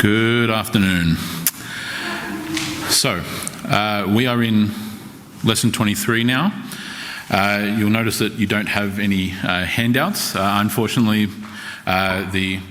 Good afternoon. So, we are in lesson 23 now. You'll notice that you don't have any handouts. Unfortunately, the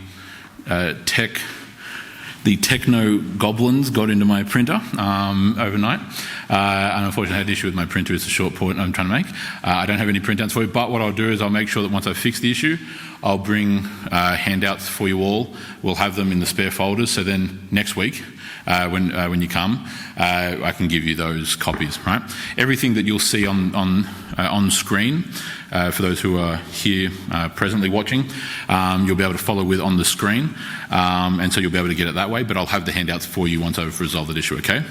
techno goblins got into my printer overnight. And unfortunately, I had an issue with my printer. It's a short point I'm trying to make. I don't have any printouts for you, but what I'll do is I'll make sure that once I fix the issue, I'll bring handouts for you all. We'll have them in the spare folders, so then next week, when you come, I can give you those copies, right? Everything that you'll see on screen, for those who are here presently watching, you'll be able to follow with on the screen, and so you'll be able to get it that way, but I'll have the handouts for you once I've resolved that issue, okay?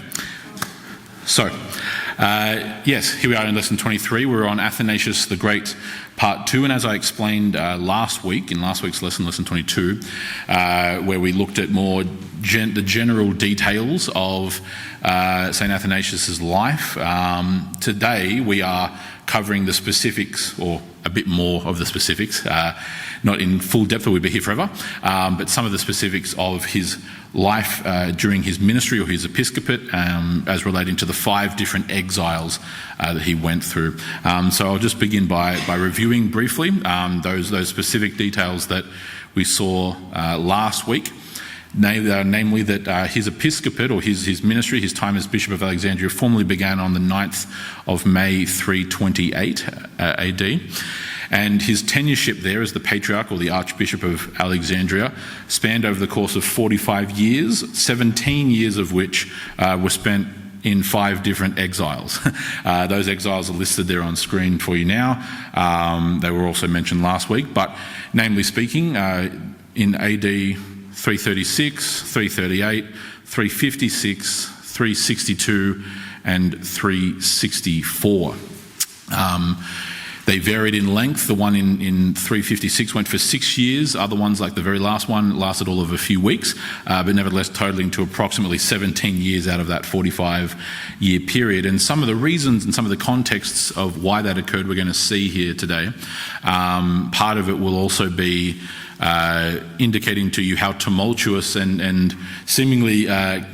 So, yes, here we are in lesson 23. We're on Athanasius the Great, part 2, and as I explained last week, in last week's lesson, lesson 22, where we looked at more the general details of St. Athanasius' life, today we are covering the specifics, or a bit more of the specifics, not in full depth, or we'd be here forever, but some of the specifics of his life during his ministry or his episcopate, as relating to the 5 different exiles that he went through. So I'll just begin by reviewing briefly those specific details that we saw last week. Namely that his episcopate, or his ministry, his time as Bishop of Alexandria, formally began on the 9th of May 328 AD. And his tenureship there as the Patriarch, or the Archbishop of Alexandria, spanned over the course of 45 years, 17 years of which were spent in 5 different exiles. Those exiles are listed there on screen for you now. They were also mentioned last week, but namely speaking, in AD 336, 338, 356, 362, and 364. They varied in length. The one in 356 went for 6 years. Other ones, like the very last one, lasted all of a few weeks, but nevertheless totaling to approximately 17 years out of that 45-year period. And some of the reasons and some of the contexts of why that occurred we're going to see here today. Part of it will also be indicating to you how tumultuous and seemingly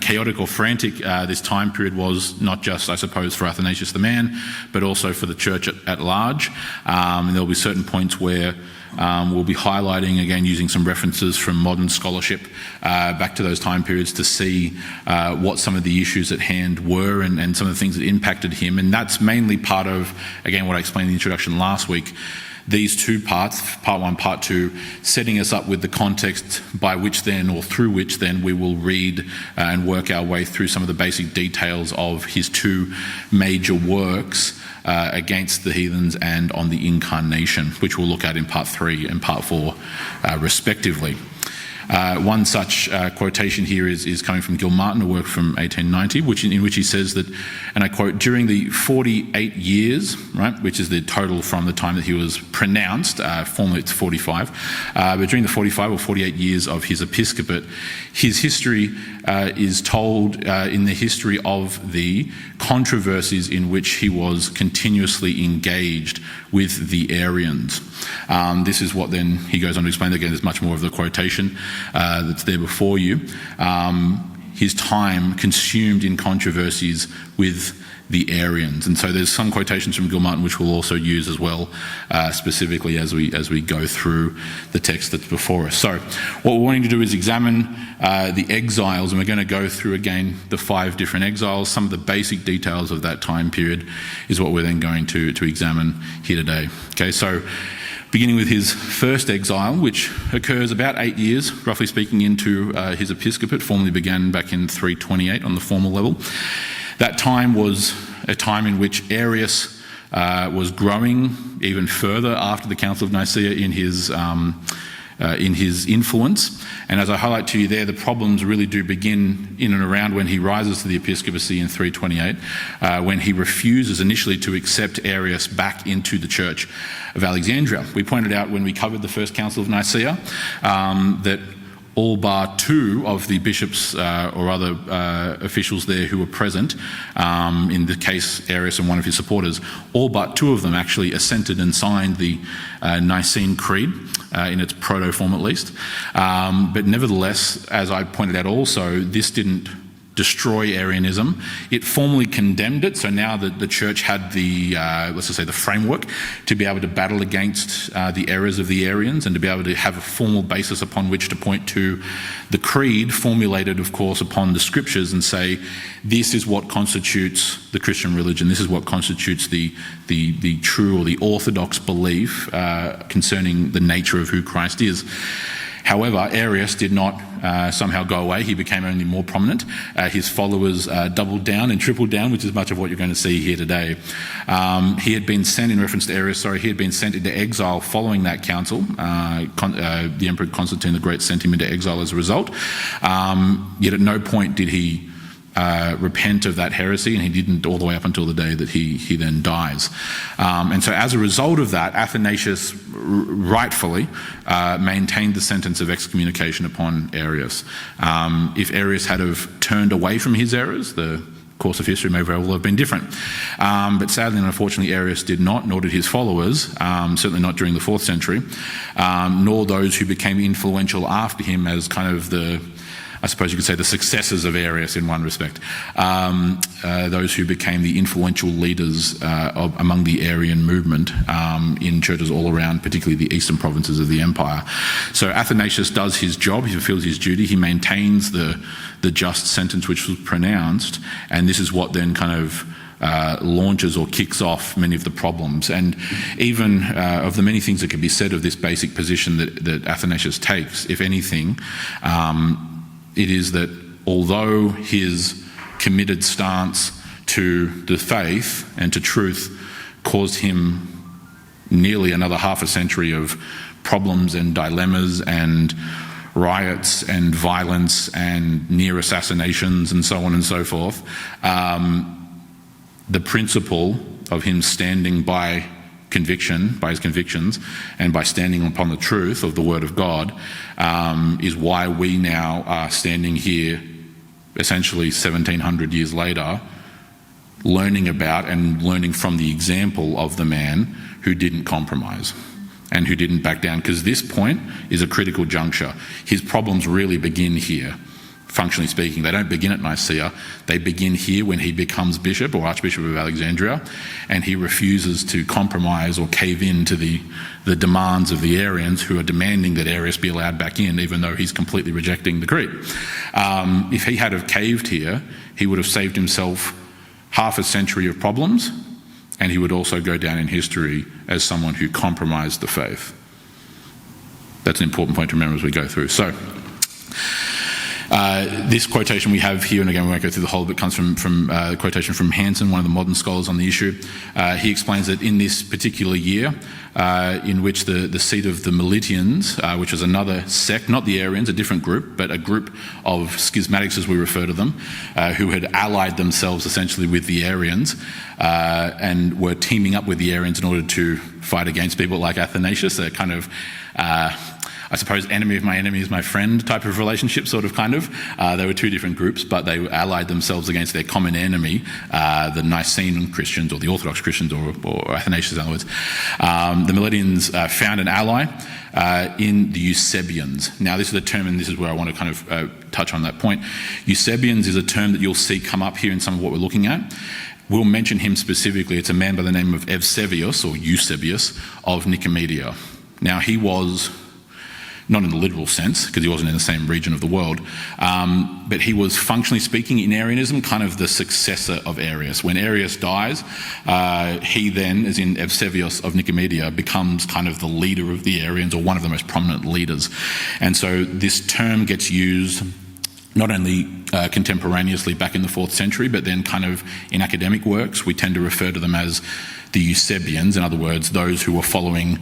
chaotic or frantic this time period was, not just, I suppose, for Athanasius the man, but also for the church at large. And there'll be certain points where we'll be highlighting, again, using some references from modern scholarship back to those time periods to see what some of the issues at hand were and some of the things that impacted him. And that's mainly part of, again, what I explained in the introduction last week. These 2 parts, part 1, part 2, setting us up with the context by which then, or through which then, we will read and work our way through some of the basic details of his 2 major works against the heathens and on the incarnation, which we'll look at in part 3 and part 4 respectively. One such quotation here is coming from Gilmartin, a work from 1890, in which he says that, and I quote, "During the 48 years," right, which is the total from the time that he was pronounced, formally it's 45, but during the 45 or 48 years of his episcopate, his history is told in the history of the controversies in which he was continuously engaged with the Arians. This is what then he goes on to explain. Again, there's much more of the quotation that's there before you. His time consumed in controversies with the Arians. And so there's some quotations from Gilmartin which we'll also use as well, specifically as we go through the text that's before us. So what we're wanting to do is examine the exiles, and we're going to go through again the 5 different exiles. Some of the basic details of that time period is what we're then going to examine here today. Okay, so beginning with his first exile, which occurs about 8 years, roughly speaking, into his episcopate, formally began back in 328 on the formal level. That time was a time in which Arius was growing even further after the Council of Nicaea in his influence. And as I highlight to you there, the problems really do begin in and around when he rises to the episcopacy in 328, when he refuses initially to accept Arius back into the Church of Alexandria. We pointed out when we covered the First Council of Nicaea that all bar two of the bishops or other officials there who were present, in the case Arius and one of his supporters, all but two of them actually assented and signed the Nicene Creed, in its proto-form at least. But nevertheless, as I pointed out also, this didn't destroy Arianism. It formally condemned it, so now that the church had the, let's just say, the framework to be able to battle against the errors of the Arians and to be able to have a formal basis upon which to point to the creed, formulated, of course, upon the scriptures, and say, this is what constitutes the Christian religion, this is what constitutes the true or the orthodox belief concerning the nature of who Christ is. However, Arius did not somehow go away. He became only more prominent. His followers doubled down and tripled down, which is much of what you're going to see here today. He had been sent, in reference to Arius, he had been sent into exile following that council. The Emperor Constantine the Great sent him into exile as a result. Yet at no point did he repent of that heresy, and he didn't all the way up until the day that he then dies. And so as a result of that, Athanasius rightfully maintained the sentence of excommunication upon Arius. If Arius had have turned away from his errors, the course of history may very well have been different. But sadly and unfortunately, Arius did not, nor did his followers, certainly not during the 4th century, nor those who became influential after him as kind of I suppose you could say the successors of Arius in one respect, those who became the influential leaders among the Arian movement in churches all around, particularly the eastern provinces of the empire. So Athanasius does his job, he fulfills his duty, he maintains the just sentence which was pronounced, and this is what then kind of launches or kicks off many of the problems. And even of the many things that can be said of this basic position that Athanasius takes, if anything, it is that although his committed stance to the faith and to truth caused him nearly another half a century of problems and dilemmas and riots and violence and near assassinations and so on and so forth, the principle of him standing by his convictions, and by standing upon the truth of the Word of God, is why we now are standing here essentially 1700 years later, learning about and learning from the example of the man who didn't compromise and who didn't back down, because this point is a critical juncture. His problems really begin here. Functionally speaking, they don't begin at Nicaea, they begin here when he becomes bishop or archbishop of Alexandria, and he refuses to compromise or cave in to the demands of the Arians, who are demanding that Arius be allowed back in, even though he's completely rejecting the creed. If he had have caved here, he would have saved himself half a century of problems, and he would also go down in history as someone who compromised the faith. That's an important point to remember as we go through. So, this quotation we have here, and again we won't go through the whole, but comes from a quotation from Hansen, one of the modern scholars on the issue. He explains that in this particular year, in which the seat of the Melitians, which was another sect, not the Arians, a different group, but a group of schismatics as we refer to them, who had allied themselves essentially with the Arians and were teaming up with the Arians in order to fight against people like Athanasius, a kind of I suppose enemy of my enemy is my friend type of relationship, sort of, kind of. They were two different groups, but they allied themselves against their common enemy, the Nicene Christians, or the Orthodox Christians, or Athanasius in other words. The Melitians found an ally in the Eusebians. Now this is a term, and this is where I want to kind of touch on that point. Eusebians is a term that you'll see come up here in some of what we're looking at. We'll mention him specifically. It's a man by the name of Eusebius, or Eusebius, of Nicomedia. Now he was, not in the literal sense, because he wasn't in the same region of the world, but he was, functionally speaking, in Arianism, kind of the successor of Arius. When Arius dies, he then, as in Eusebius of Nicomedia, becomes kind of the leader of the Arians, or one of the most prominent leaders. And so this term gets used not only contemporaneously back in the 4th century, but then kind of in academic works, we tend to refer to them as the Eusebians, in other words, those who were following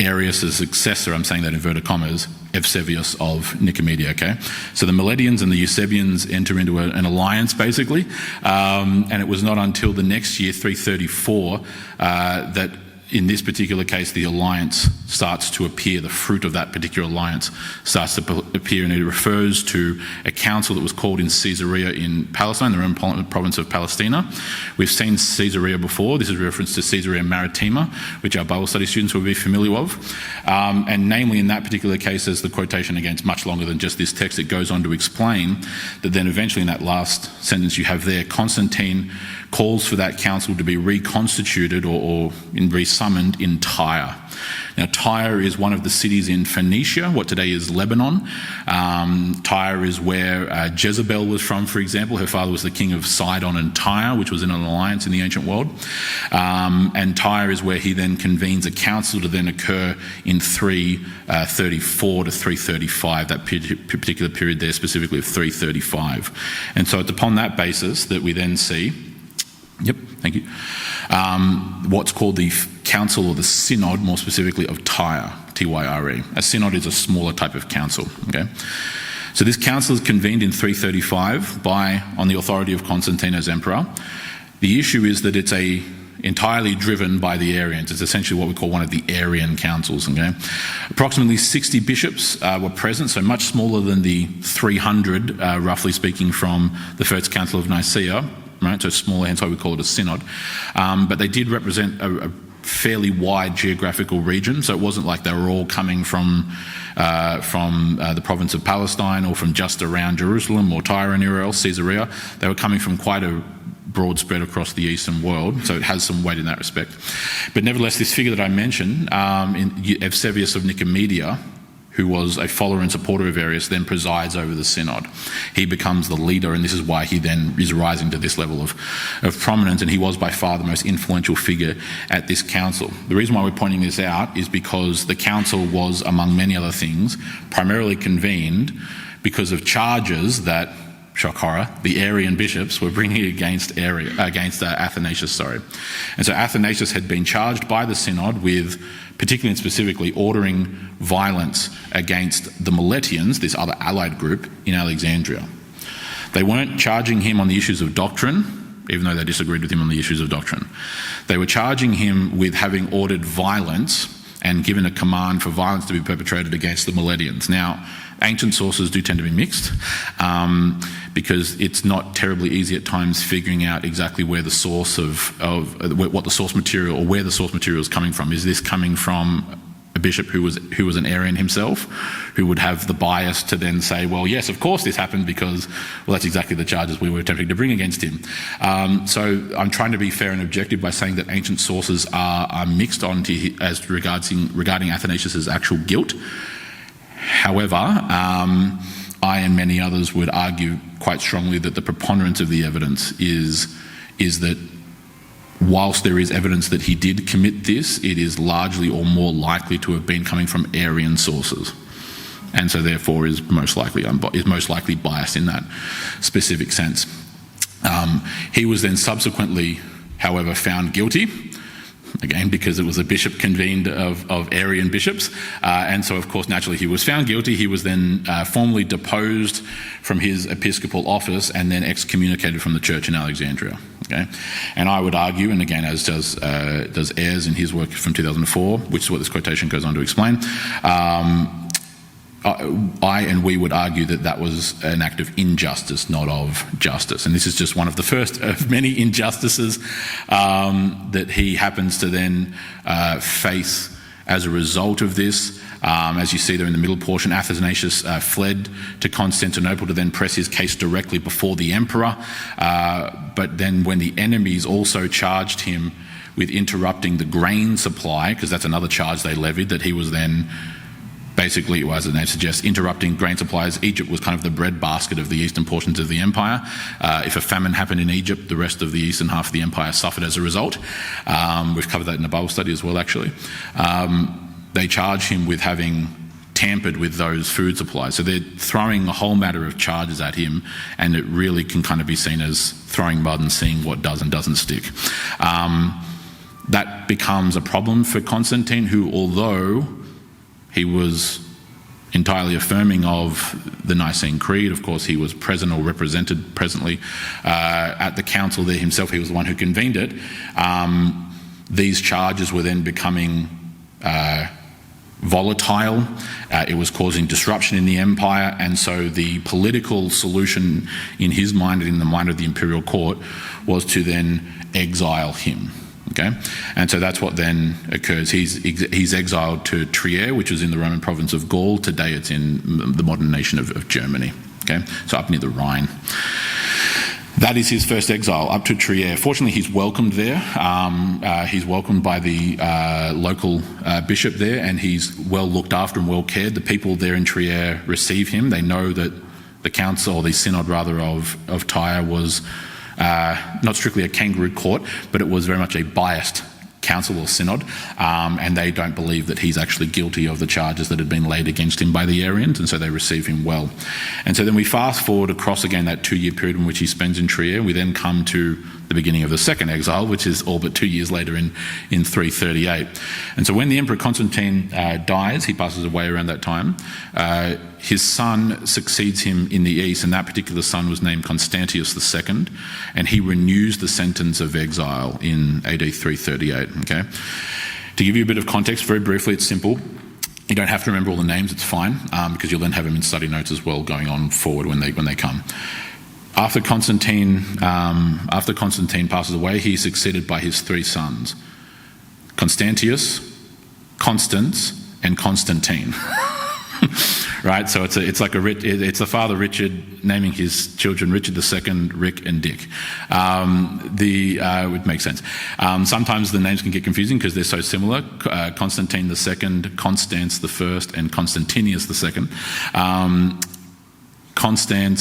Arius' successor, I'm saying that in inverted commas, Eusebius of Nicomedia, okay? So the Melitians and the Eusebians enter into an alliance, basically, and it was not until the next year, 334, that in this particular case, the alliance starts to appear, the fruit of that particular alliance starts to appear, and it refers to a council that was called in Caesarea in Palestine, the Roman province of Palestina. We've seen Caesarea before. This is a reference to Caesarea Maritima, which our Bible study students will be familiar with. And namely, in that particular case, there's the quotation, again, it's much longer than just this text. It goes on to explain that then eventually in that last sentence you have there, Constantine calls for that council to be reconstituted or resummoned in Tyre. Now, Tyre is one of the cities in Phoenicia, what today is Lebanon. Tyre is where Jezebel was from, for example. Her father was the king of Sidon and Tyre, which was in an alliance in the ancient world. And Tyre is where he then convenes a council to then occur in 334 to 335, that particular period there specifically of 335. And so it's upon that basis that we then see thank you. What's called the council or the synod, more specifically, of Tyre, Tyre. A synod is a smaller type of council. Okay, so this council is convened in 335 on the authority of Constantine as emperor. The issue is that it's entirely driven by the Arians. It's essentially what we call one of the Arian councils. Okay, approximately 60 bishops were present, so much smaller than the 300, roughly speaking, from the First Council of Nicaea. Right, so smaller, hence why we call it a synod. But they did represent a fairly wide geographical region, so it wasn't like they were all coming from the province of Palestine or from just around Jerusalem or Tyre or anywhere else, Caesarea. They were coming from quite a broad spread across the Eastern world, so it has some weight in that respect. But nevertheless, this figure that I mentioned, Eusebius of Nicomedia, who was a follower and supporter of Arius, then presides over the synod. He becomes the leader, and this is why he then is rising to this level of prominence, and he was by far the most influential figure at this council. The reason why we're pointing this out is because the council was, among many other things, primarily convened because of charges that, shock horror, the Arian bishops were bringing against Athanasius. And so Athanasius had been charged by the synod with, particularly and specifically, ordering violence against the Meletians, this other allied group in Alexandria. They weren't charging him on the issues of doctrine, even though they disagreed with him on the issues of doctrine. They were charging him with having ordered violence and given a command for violence to be perpetrated against the Meletians. Now, ancient sources do tend to be mixed because it's not terribly easy at times figuring out exactly where the source what the source material or where the source material is coming from. Is this coming from a bishop who was an Arian himself, who would have the bias to then say, well, yes, of course this happened because, well, that's exactly the charges we were attempting to bring against him. So I'm trying to be fair and objective by saying that ancient sources are mixed on regarding Athanasius' actual guilt. However, I and many others would argue quite strongly that the preponderance of the evidence is that whilst there is evidence that he did commit this, it is largely or more likely to have been coming from Arian sources, and so therefore is most likely biased in that specific sense. He was then subsequently, however, found guilty. Again, because it was a bishop convened of Arian bishops. And so, of course, naturally he was found guilty. He was then formally deposed from his episcopal office and then excommunicated from the church in Alexandria. Okay? And I would argue, and again, as does Ayres in his work from 2004, which is what this quotation goes on to explain, we would argue that was an act of injustice, not of justice. And this is just one of the first of many injustices that he happens to then face as a result of this. As you see there in the middle portion, Athanasius fled to Constantinople to then press his case directly before the emperor. But then when the enemies also charged him with interrupting the grain supply, because that's another charge they levied, that he was then basically, as the name suggests, interrupting grain supplies. Egypt was kind of the breadbasket of the eastern portions of the empire. If a famine happened in Egypt, the rest of the eastern half of the empire suffered as a result. We've covered that in the Bible study as well, actually. They charge him with having tampered with those food supplies. So they're throwing a whole matter of charges at him, and it really can kind of be seen as throwing mud and seeing what does and doesn't stick. That becomes a problem for Constantine, who, although he was entirely affirming of the Nicene Creed. Of course, he was present or represented presently at the council there himself. He was the one who convened it. these charges were then becoming volatile. It was causing disruption in the empire, and so the political solution in his mind and in the mind of the imperial court was to then exile him. Okay, and so that's what then occurs. He's exiled to Trier, which is in the Roman province of Gaul. Today it's in the modern nation of Germany. Okay, so up near the Rhine. That is his first exile, up to Trier. Fortunately, he's welcomed there. He's welcomed by the local bishop there, and he's well looked after and well cared. The people there in Trier receive him. They know that the council, or the synod rather, of Tyre was not strictly a kangaroo court, but it was very much a biased council or synod, and they don't believe that he's actually guilty of the charges that had been laid against him by the Arians, and so they receive him well. And so then we fast forward across again that 2-year period in which he spends in Trier. We then come to the beginning of the second exile, which is all but 2 years later in 338. And so when the Emperor Constantine dies, he passes away around that time, his son succeeds him in the east, and that particular son was named Constantius II, and he renews the sentence of exile in AD 338. Okay, to give you a bit of context, very briefly, it's simple. You don't have to remember all the names; it's fine, because you'll then have them in study notes as well going on forward when they come. After Constantine passes away, he's succeeded by his 3 sons: Constantius, Constans, and Constantine. Right, so it's the father Richard naming his children Richard II, Rick, and Dick. It makes sense. Sometimes the names can get confusing because they're so similar. Constantine II, Constans I, and Constantinius II. Constantine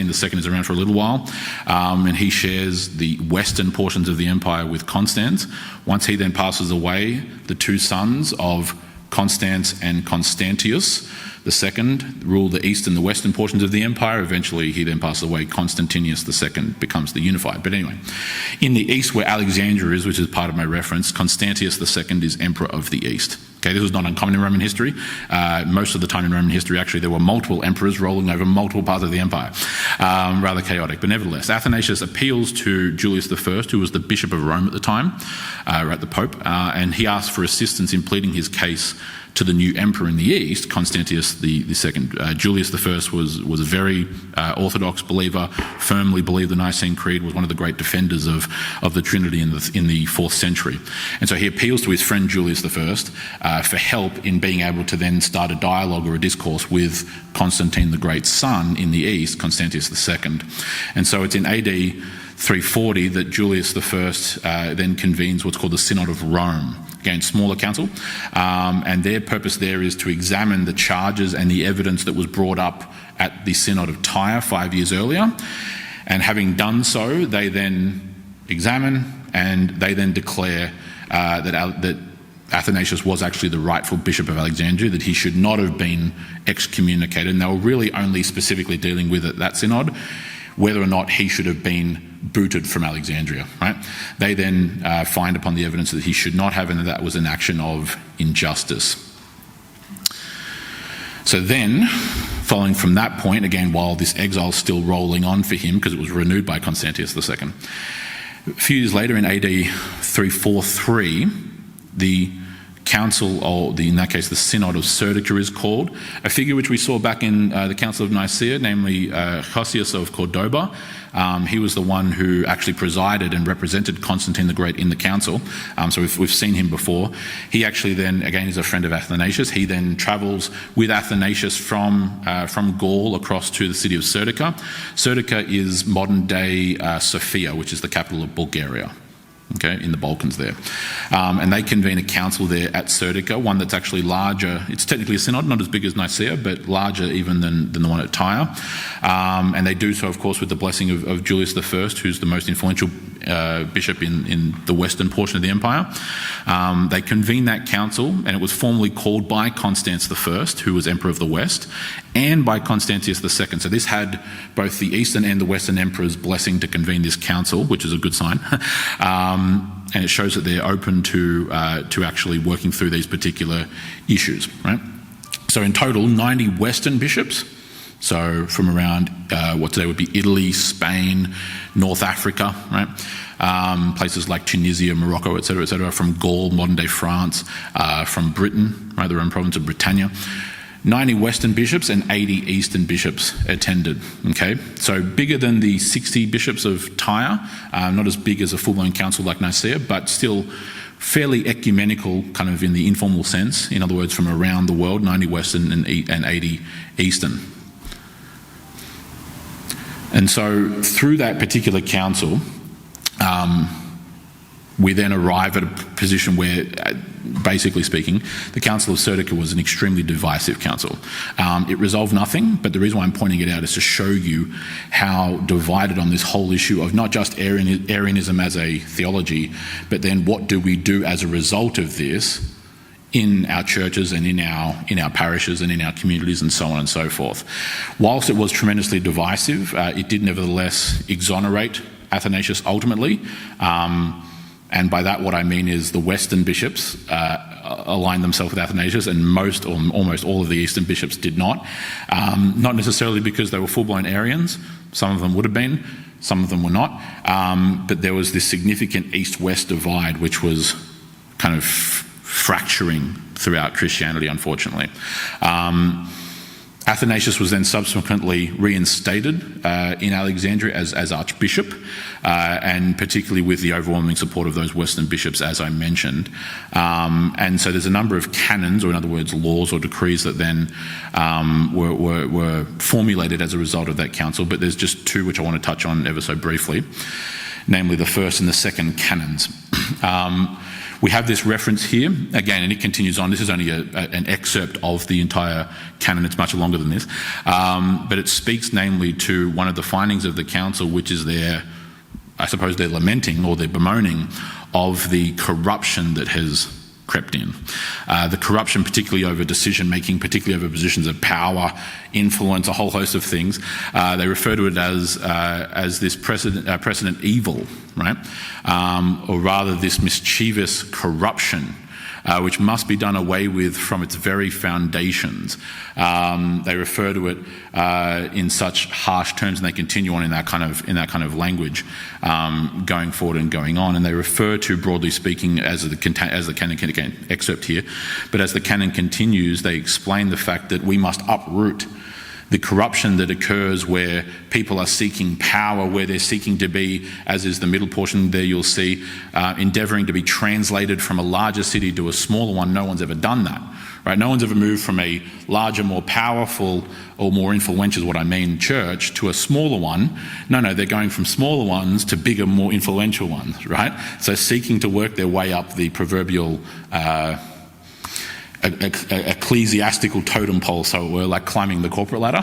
is around for a little while, and he shares the western portions of the empire with Constans. Once he then passes away, the 2 sons of Constans and Constantius II ruled the east and the western portions of the empire. Eventually he then passes away. Constantinius II becomes the unified. But anyway, in the east where Alexandria is, which is part of my reference, Constantius II is emperor of the east. Okay, this was not uncommon in Roman history. Most of the time in Roman history, actually, there were multiple emperors rolling over multiple parts of the empire. Rather chaotic, but nevertheless, Athanasius appeals to Julius I, who was the Bishop of Rome at the time, the Pope, and he asks for assistance in pleading his case to the new emperor in the east, Constantius II. Julius I was a very orthodox believer, firmly believed the Nicene Creed, was one of the great defenders of the Trinity in the 4th century. And so he appeals to his friend Julius I for help in being able to then start a dialogue or a discourse with Constantine the Great's son in the east, Constantius II. And so it's in AD 340 that Julius I then convenes what's called the Synod of Rome. Again, smaller council, and their purpose there is to examine the charges and the evidence that was brought up at the Synod of Tyre 5 years earlier. And having done so, they then examine and they then declare that Athanasius was actually the rightful Bishop of Alexandria, that he should not have been excommunicated. And they were really only specifically dealing with at that synod whether or not he should have been booted from Alexandria, right? They then find upon the evidence that he should not have, and that was an action of injustice. So then, following from that point, again, while this exile is still rolling on for him, because it was renewed by Constantius II, a few years later in AD 343, the council, or in that case the Synod of Serdica is called, a figure which we saw back in the Council of Nicaea, namely Athanasius of Cordoba. He was the one who actually presided and represented Constantine the Great in the council, so we've seen him before. He actually then, again, is a friend of Athanasius. He then travels with Athanasius from Gaul across to the city of Serdica. Serdica is modern-day Sofia, which is the capital of Bulgaria. Okay, in the Balkans there. And they convene a council there at Serdica, one that's actually larger. It's technically a synod, not as big as Nicaea, but larger even than the one at Tyre. And they do so, of course, with the blessing of Julius I, who's the most influential bishop in the western portion of the empire. They convene that council, and it was formally called by Constans I, who was emperor of the west, and by Constantius II. So this had both the eastern and the western emperor's blessing to convene this council, which is a good sign. And it shows that they're open to actually working through these particular issues, right? So in total, 90 Western bishops, so from around what today would be Italy, Spain, North Africa, right? places like Tunisia, Morocco, etc., from Gaul, modern-day France, from Britain, right, the Roman province of Britannia. 90 Western bishops and 80 Eastern bishops attended, okay? So bigger than the 60 bishops of Tyre, not as big as a full-blown council like Nicaea, but still fairly ecumenical, kind of in the informal sense. In other words, from around the world, 90 Western and 80 Eastern. And so through that particular council, we then arrive at a position where, basically speaking, the Council of Serdica was an extremely divisive council. It resolved nothing, but the reason why I'm pointing it out is to show you how divided on this whole issue of not just Arianism as a theology, but then what do we do as a result of this in our churches and in our parishes and in our communities and so on and so forth. Whilst it was tremendously divisive, it did nevertheless exonerate Athanasius ultimately. And by that, what I mean is the Western bishops aligned themselves with Athanasius, and most or almost all of the Eastern bishops did not. Not necessarily because they were full-blown Arians. Some of them would have been, some of them were not. But there was this significant East-West divide, which was kind of fracturing throughout Christianity, unfortunately. Athanasius was then subsequently reinstated in Alexandria as archbishop, and particularly with the overwhelming support of those Western bishops, as I mentioned. And so there's a number of canons, or in other words, laws or decrees that then were formulated as a result of that council, but there's just two which I want to touch on ever so briefly, namely the first and the second canons. We have this reference here, again, and it continues on. This is only an excerpt of the entire canon. It's much longer than this. But it speaks namely to one of the findings of the council, which is their lamenting or their bemoaning of the corruption that has crept in. The corruption particularly over decision-making, particularly over positions of power, influence, a whole host of things. They refer to it as this precedent evil, right? Or rather this mischievous corruption, which must be done away with from its very foundations. They refer to it in such harsh terms, and they continue on in that kind of language, going forward and going on. And they refer to, broadly speaking, as the canon can excerpt here, but as the canon continues, they explain the fact that we must uproot the corruption that occurs where people are seeking power, where they're seeking to be, as is the middle portion there you'll see, endeavouring to be translated from a larger city to a smaller one. No one's ever done that, right? No one's ever moved from a larger, more powerful or more influential, is what I mean, church to a smaller one. No, they're going from smaller ones to bigger, more influential ones, right? So seeking to work their way up the proverbial ecclesiastical totem pole, so it were, like climbing the corporate ladder.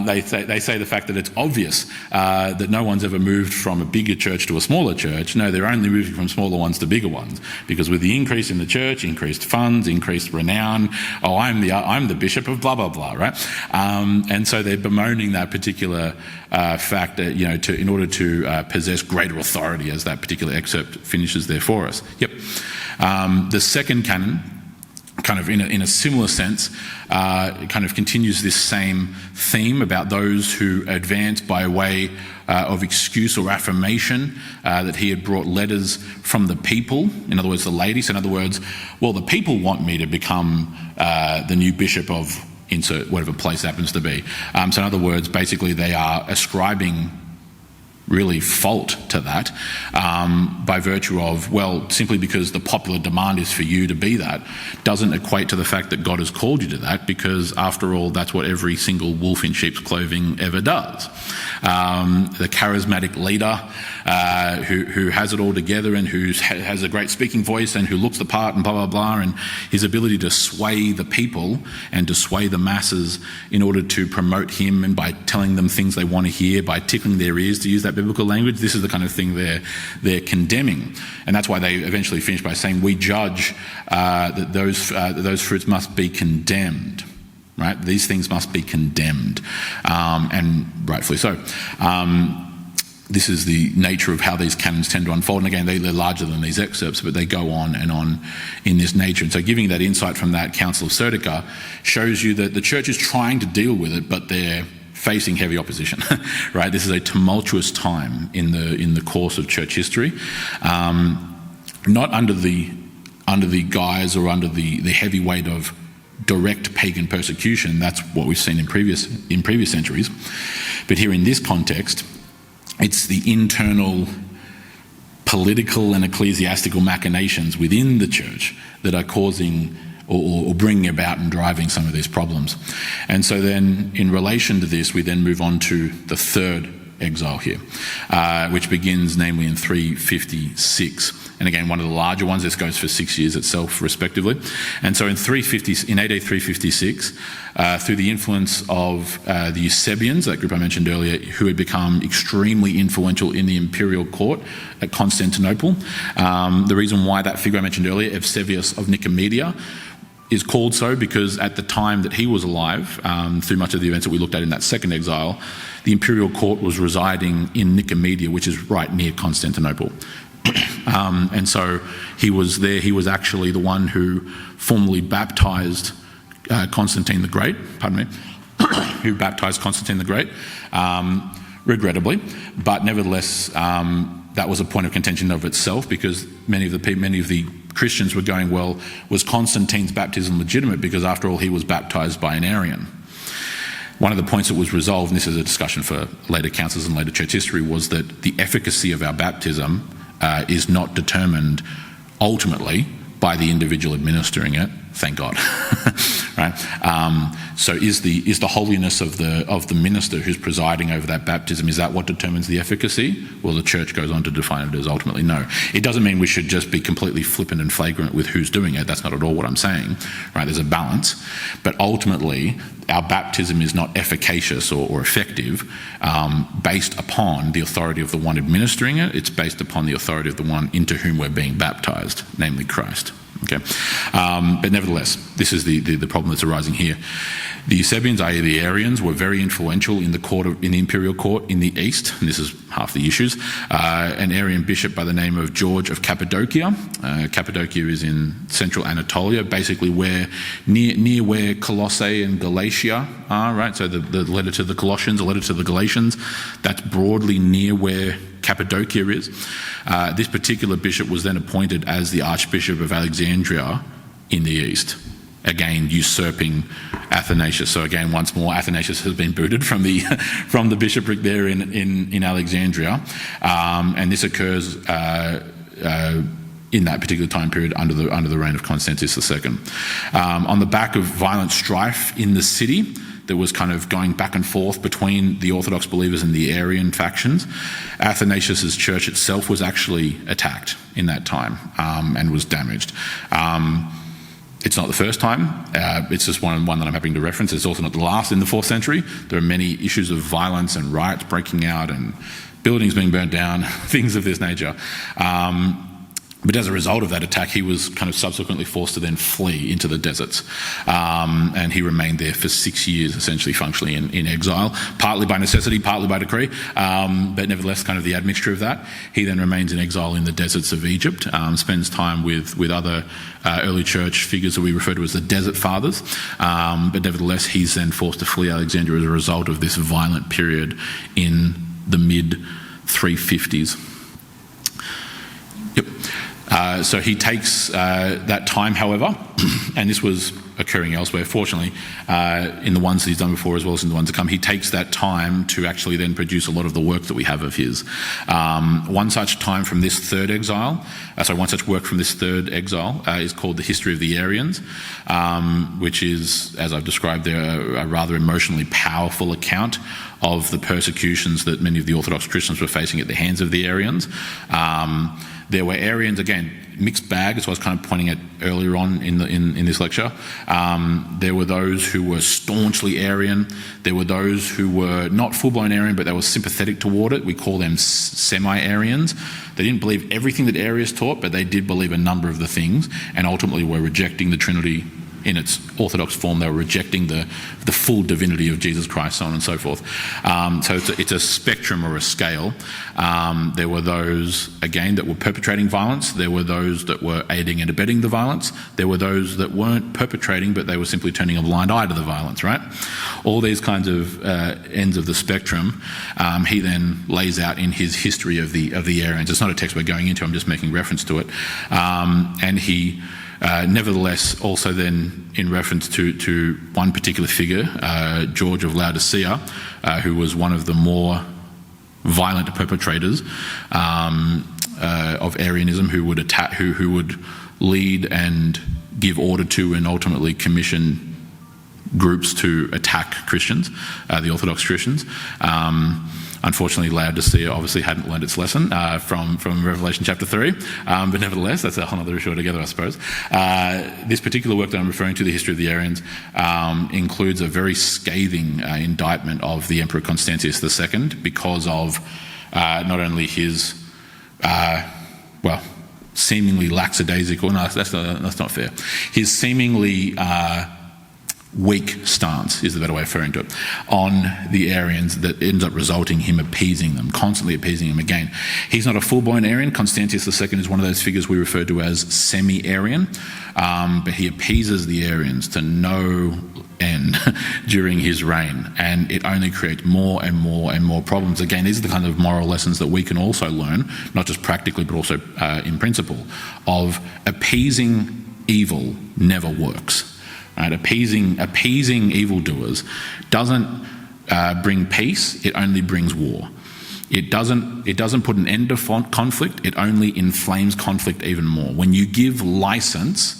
They say the fact that it's obvious that no one's ever moved from a bigger church to a smaller church. No, they're only moving from smaller ones to bigger ones, because with the increase in the church, increased funds, increased renown, I'm the bishop of blah blah blah, right? And so they're bemoaning that particular fact that, in order to possess greater authority, as that particular excerpt finishes there for us. Yep. The second canon, kind of in a similar sense, kind of continues this same theme about those who advance by way of excuse or affirmation that he had brought letters from the people, in other words, the ladies. In other words, well, the people want me to become the new bishop of insert whatever place happens to be. So in other words, basically they are ascribing really fault to that by virtue of, well, simply because the popular demand is for you to be that, doesn't equate to the fact that God has called you to that, because after all, that's what every single wolf in sheep's clothing ever does. The charismatic leader who has it all together and who has a great speaking voice and who looks the part and blah, blah, blah, and his ability to sway the people and to sway the masses in order to promote him, and by telling them things they want to hear, by tickling their ears, to use that biblical language, this is the kind of thing they're condemning. And that's why they eventually finish by saying, we judge that those fruits must be condemned. Right? These things must be condemned, and rightfully so. This is the nature of how these canons tend to unfold. And again, they're larger than these excerpts, but they go on and on in this nature. And so giving that insight from that Council of Serdica shows you that the church is trying to deal with it, but they're facing heavy opposition, right? This is a tumultuous time in the course of church history, not under the guise or under the heavy weight of direct pagan persecution. That's what we've seen in previous centuries, but here in this context, it's the internal political and ecclesiastical machinations within the church that are causing or bringing about and driving some of these problems. And so then in relation to this, we then move on to the third exile here, which begins namely in 356. And again, one of the larger ones, this goes for 6 years itself, respectively. And so in AD 356, through the influence of the Eusebians, that group I mentioned earlier, who had become extremely influential in the imperial court at Constantinople. The reason why that figure I mentioned earlier, Eusebius of Nicomedia, is called so because at the time that he was alive, through much of the events that we looked at in that second exile, the imperial court was residing in Nicomedia, which is right near Constantinople. And so he was there. He was actually the one who formally baptised Constantine the Great, who baptised Constantine the Great, regrettably, but nevertheless, that was a point of contention of itself because many of the Christians were going, well, was Constantine's baptism legitimate? Because after all, he was baptised by an Arian. One of the points that was resolved, and this is a discussion for later councils and later church history, was that the efficacy of our baptism is not determined ultimately by the individual administering it. Thank God, right? So is the holiness of the minister who's presiding over that baptism, is that what determines the efficacy? Well, the church goes on to define it as ultimately no. It doesn't mean we should just be completely flippant and flagrant with who's doing it. That's not at all what I'm saying, right? There's a balance, but ultimately our baptism is not efficacious or effective based upon the authority of the one administering it. It's based upon the authority of the one into whom we're being baptised, namely Christ. Okay, but nevertheless, this is the problem that's arising here. The Eusebians, i.e. the Arians, were very influential in the imperial court in the east, and this is half the issues. An Arian bishop by the name of George of Cappadocia. Cappadocia is in central Anatolia, basically near where Colossae and Galatia are, right? So the letter to the Colossians, the letter to the Galatians, that's broadly near where Cappadocia is. This particular bishop was then appointed as the Archbishop of Alexandria in the east, again usurping Athanasius. So again, once more, Athanasius has been booted from the bishopric there in Alexandria, and this occurs in that particular time period under the reign of Constantius II. On the back of violent strife in the city, that was kind of going back and forth between the Orthodox believers and the Arian factions, Athanasius' church itself was actually attacked in that time and was damaged. It's not the first time. It's just one that I'm having to reference. It's also not the last in the 4th century. There are many issues of violence and riots breaking out and buildings being burnt down, things of this nature. But as a result of that attack, he was kind of subsequently forced to then flee into the deserts. And he remained there for 6 years, essentially functionally in exile, partly by necessity, partly by decree, but nevertheless kind of the admixture of that. He then remains in exile in the deserts of Egypt, spends time with other early church figures that we refer to as the Desert Fathers, but nevertheless he's then forced to flee Alexandria as a result of this violent period in the mid-350s. Yep. So he takes that time, however, and this was occurring elsewhere, fortunately, in the ones that he's done before as well as in the ones to come, he takes that time to actually then produce a lot of the work that we have of his. One such work from this third exile is called The History of the Arians, which is, as I've described there, a rather emotionally powerful account of the persecutions that many of the Orthodox Christians were facing at the hands of the Arians. There were Arians, again, mixed bag, as I was kind of pointing at earlier on in this lecture. There were those who were staunchly Arian. There were those who were not full-blown Arian, but they were sympathetic toward it. We call them semi-Arians. They didn't believe everything that Arius taught, but they did believe a number of the things, and ultimately were rejecting the Trinity in its orthodox form. They were rejecting the full divinity of Jesus Christ, so on and so forth. So it's a spectrum or a scale. There were those, again, that were perpetrating violence. There were those that were aiding and abetting the violence. There were those that weren't perpetrating, but they were simply turning a blind eye to the violence, right? All these kinds of ends of the spectrum, he then lays out in his history of the Arians. It's not a text we're going into, I'm just making reference to it. And he nevertheless also then, in reference to one particular figure, George of Laodicea, who was one of the more violent perpetrators of Arianism, who would attack, who would lead and give order to and ultimately commission groups to attack Christians, the Orthodox Christians. Unfortunately, Laodicea obviously hadn't learned its lesson from Revelation chapter 3, but nevertheless, that's a whole other issue altogether, I suppose. This particular work that I'm referring to, the history of the Arians, includes a very scathing indictment of the Emperor Constantius II because of not only his, seemingly lackadaisical, no, that's not fair, his seemingly weak stance is the better way of referring to it, on the Arians, that ends up resulting him appeasing them, constantly appeasing them again. He's not a full-blown Arian. Constantius II is one of those figures we refer to as semi-Arian, but he appeases the Arians to no end during his reign, and it only creates more and more and more problems. Again, these are the kind of moral lessons that we can also learn, not just practically but also in principle, of appeasing evil never works. Right? Appeasing evildoers doesn't bring peace, it only brings war. It doesn't put an end to conflict, it only inflames conflict even more. When you give license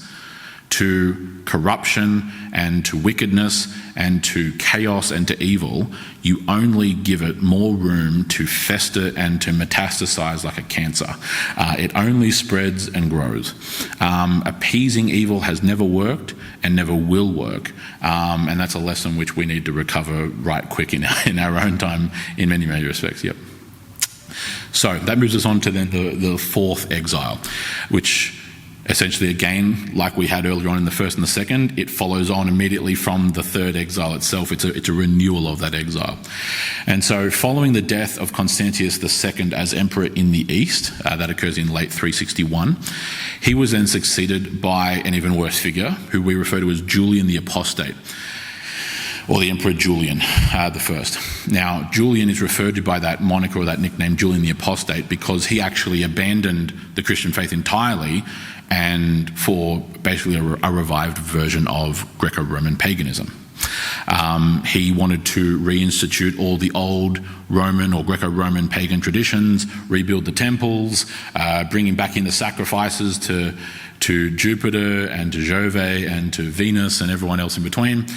to corruption and to wickedness and to chaos and to evil, you only give it more room to fester and to metastasize like a cancer. It only spreads and grows. Appeasing evil has never worked and never will work, and that's a lesson which we need to recover right quick in our own time in many, many respects. Yep. So that moves us on to then the fourth exile, which essentially, again, like we had earlier on in the first and the second, it follows on immediately from the third exile itself. It's a renewal of that exile. And so following the death of Constantius II as emperor in the east, that occurs in late 361, he was then succeeded by an even worse figure, who we refer to as Julian the Apostate, or the Emperor Julian the First. Now, Julian is referred to by that moniker or that nickname, Julian the Apostate, because he actually abandoned the Christian faith entirely and for basically a revived version of Greco-Roman paganism. He wanted to reinstitute all the old Roman or Greco-Roman pagan traditions, rebuild the temples, bringing back in the sacrifices to Jupiter and to Jove and to Venus and everyone else in between.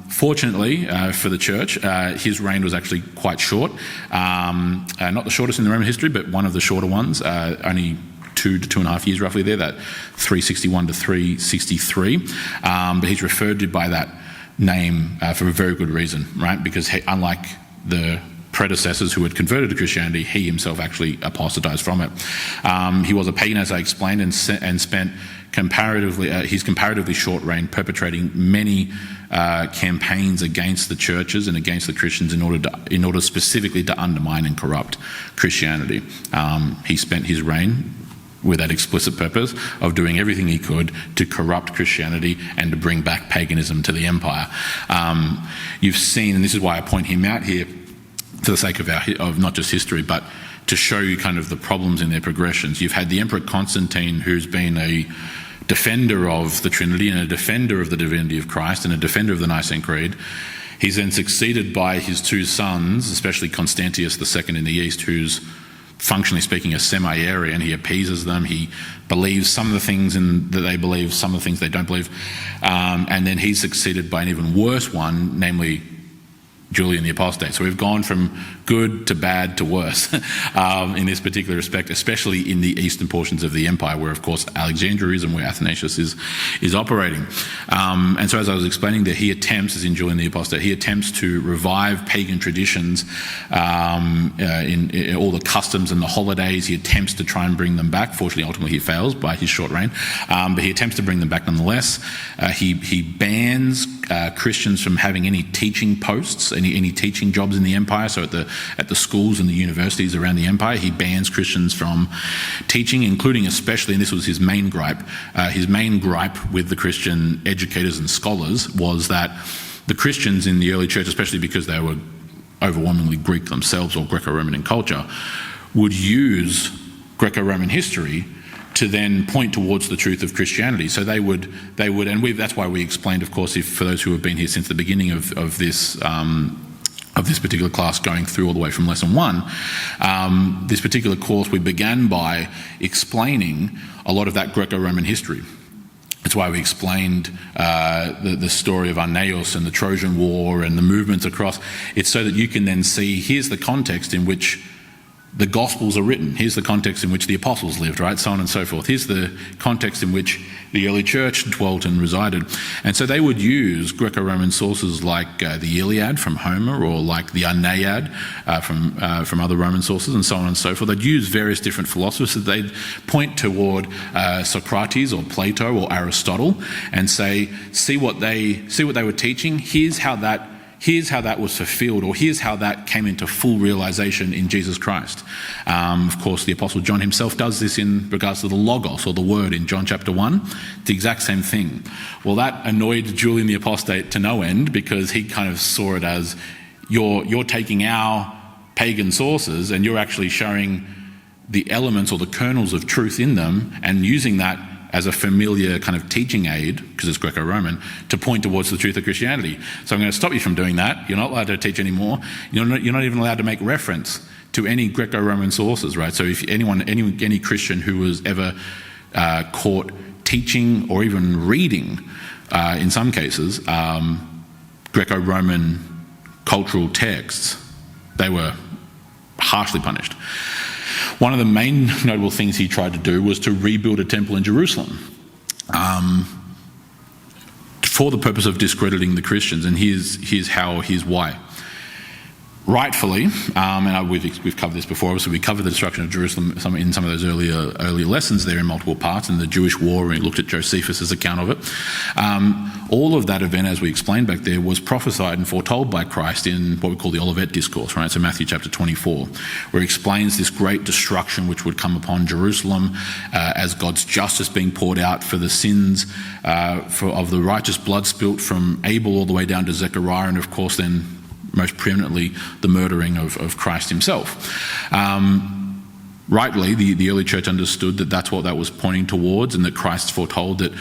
Fortunately for the church, his reign was actually quite short. Not the shortest in the Roman history, but one of the shorter ones, only 2 to 2.5 years roughly there, that 361 to 363. But he's referred to by that name for a very good reason, right? Because unlike the predecessors who had converted to Christianity, he himself actually apostatized from it. He was a pagan, as I explained, and spent his comparatively short reign perpetrating many campaigns against the churches and against the Christians in order specifically to undermine and corrupt Christianity. He spent his reign with that explicit purpose of doing everything he could to corrupt Christianity and to bring back paganism to the empire. You've seen, and this is why I point him out here, for the sake of not just history, but to show you kind of the problems in their progressions. You've had the Emperor Constantine, who's been a defender of the Trinity and a defender of the divinity of Christ and a defender of the Nicene Creed. He's then succeeded by his two sons, especially Constantius II in the east, who's functionally speaking a semi-Arian. He appeases them, he believes some of the things that they believe, some of the things they don't believe, and then he's succeeded by an even worse one, namely Julian the Apostate. So we've gone from good to bad to worse in this particular respect, especially in the eastern portions of the empire, where, of course, Alexandria is and where Athanasius is operating. And so, as I was explaining there, he attempts, as in Julian the Apostate, he attempts to revive pagan traditions in all the customs and the holidays. He attempts to try and bring them back. Fortunately, ultimately, he fails by his short reign, but he attempts to bring them back nonetheless. He bans Christians from having any teaching posts, any teaching jobs in the empire. So at the schools and the universities around the empire, he bans Christians from teaching, including especially, and this was his main gripe with the Christian educators and scholars, was that the Christians in the early church, especially because they were overwhelmingly Greek themselves, or Greco-Roman in culture, would use Greco-Roman history to then point towards the truth of Christianity. So they would, and that's why we explained, of course, for those who have been here since the beginning of this particular class, going through all the way from lesson 1, this particular course, we began by explaining a lot of that Greco-Roman history. That's why we explained the story of Arneus and the Trojan War and the movements across. It's so that you can then see, here's the context in which the Gospels are written. Here's the context in which the apostles lived, right? So on and so forth. Here's the context in which the early church dwelt and resided. And so they would use Greco-Roman sources like the Iliad from Homer, or like the Aeneid from other Roman sources, and so on and so forth. They'd use various different philosophers. They'd point toward Socrates or Plato or Aristotle and say, see what they were teaching. Here's how that was fulfilled, or here's how that came into full realization in Jesus Christ. Of course, the Apostle John himself does this in regards to the Logos, or the Word, in John chapter 1. It's the exact same thing. Well, that annoyed Julian the Apostate to no end, because he kind of saw it as, you're taking our pagan sources and you're actually showing the elements or the kernels of truth in them and using that as a familiar kind of teaching aid, because it's Greco-Roman, to point towards the truth of Christianity. So I'm going to stop you from doing that. You're not allowed to teach anymore. You're not even allowed to make reference to any Greco-Roman sources, right? So if any Christian who was ever caught teaching or even reading, in some cases, Greco-Roman cultural texts, they were harshly punished. One of the main notable things he tried to do was to rebuild a temple in Jerusalem for the purpose of discrediting the Christians, and here's why. Rightfully, and we've covered this before, obviously we covered the destruction of Jerusalem in some of those earlier lessons there in multiple parts, in the Jewish War, and we looked at Josephus' account of it. All of that event, as we explained back there, was prophesied and foretold by Christ in what we call the Olivet Discourse, right? So Matthew chapter 24, where he explains this great destruction which would come upon Jerusalem as God's justice being poured out for the sins of the righteous blood spilt from Abel all the way down to Zechariah, and of course then most preeminently the murdering of Christ himself. Rightly, the early church understood that that's what that was pointing towards, and that Christ foretold that